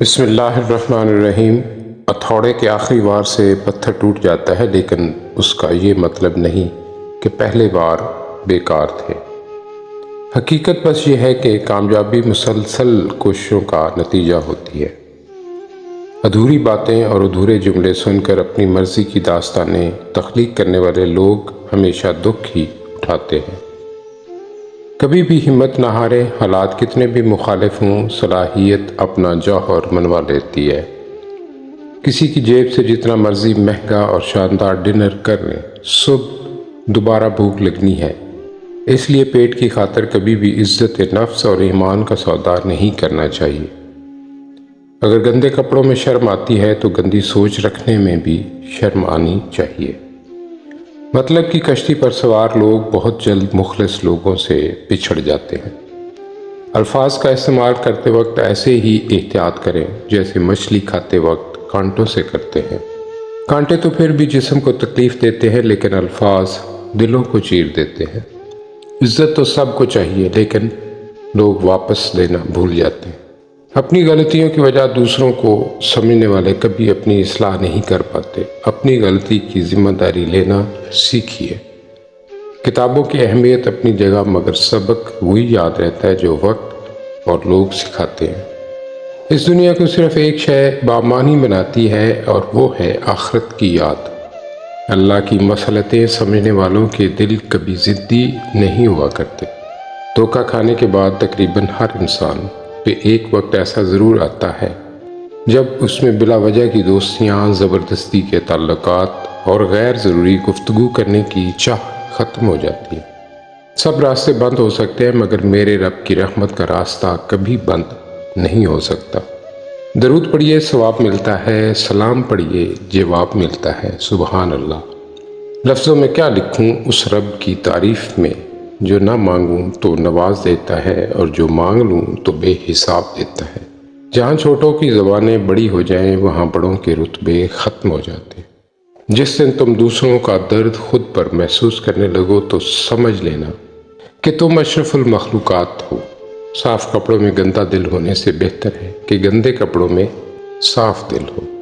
بسم اللہ الرحمن الرحیم۔ ہتھوڑے کے آخری وار سے پتھر ٹوٹ جاتا ہے، لیکن اس کا یہ مطلب نہیں کہ پہلے وار بیکار تھے۔ حقیقت بس یہ ہے کہ کامیابی مسلسل کوششوں کا نتیجہ ہوتی ہے۔ ادھوری باتیں اور ادھورے جملے سن کر اپنی مرضی کی داستانیں تخلیق کرنے والے لوگ ہمیشہ دکھ ہی اٹھاتے ہیں۔ کبھی بھی ہمت نہ ہارے، حالات کتنے بھی مخالف ہوں، صلاحیت اپنا جوہر منوا لیتی ہے۔ کسی کی جیب سے جتنا مرضی مہنگا اور شاندار ڈنر کر لیں، صبح دوبارہ بھوک لگنی ہے۔ اس لیے پیٹ کی خاطر کبھی بھی عزت نفس اور ایمان کا سودا نہیں کرنا چاہیے۔ اگر گندے کپڑوں میں شرم آتی ہے تو گندی سوچ رکھنے میں بھی شرم آنی چاہیے۔ مطلب کی کشتی پر سوار لوگ بہت جلد مخلص لوگوں سے بچھڑ جاتے ہیں۔ الفاظ کا استعمال کرتے وقت ایسے ہی احتیاط کریں جیسے مچھلی کھاتے وقت کانٹوں سے کرتے ہیں۔ کانٹے تو پھر بھی جسم کو تکلیف دیتے ہیں، لیکن الفاظ دلوں کو چیر دیتے ہیں۔ عزت تو سب کو چاہیے، لیکن لوگ واپس دینا بھول جاتے ہیں۔ اپنی غلطیوں کی وجہ دوسروں کو سمجھنے والے کبھی اپنی اصلاح نہیں کر پاتے۔ اپنی غلطی کی ذمہ داری لینا سیکھیے۔ کتابوں کی اہمیت اپنی جگہ، مگر سبق وہی یاد رہتا ہے جو وقت اور لوگ سکھاتے ہیں۔ اس دنیا کو صرف ایک شے بامعنی بناتی ہے، اور وہ ہے آخرت کی یاد۔ اللہ کی مصلحتیں سمجھنے والوں کے دل کبھی ضدی نہیں ہوا کرتے۔ دھوکہ کھانے کے بعد تقریباً ہر انسان پہ ایک وقت ایسا ضرور آتا ہے جب اس میں بلا وجہ کی دوستیاں، زبردستی کے تعلقات اور غیر ضروری گفتگو کرنے کی چاہ ختم ہو جاتی ہے۔ سب راستے بند ہو سکتے ہیں، مگر میرے رب کی رحمت کا راستہ کبھی بند نہیں ہو سکتا۔ درود پڑھیے، ثواب ملتا ہے، سلام پڑھیے، جواب ملتا ہے۔ سبحان اللہ۔ لفظوں میں کیا لکھوں اس رب کی تعریف میں، جو نہ مانگوں تو نواز دیتا ہے، اور جو مانگ لوں تو بے حساب دیتا ہے۔ جہاں چھوٹوں کی زبانیں بڑی ہو جائیں، وہاں بڑوں کے رتبے ختم ہو جاتے ہیں۔ جس دن تم دوسروں کا درد خود پر محسوس کرنے لگو تو سمجھ لینا کہ تم اشرف المخلوقات ہو۔ صاف کپڑوں میں گندا دل ہونے سے بہتر ہے کہ گندے کپڑوں میں صاف دل ہو۔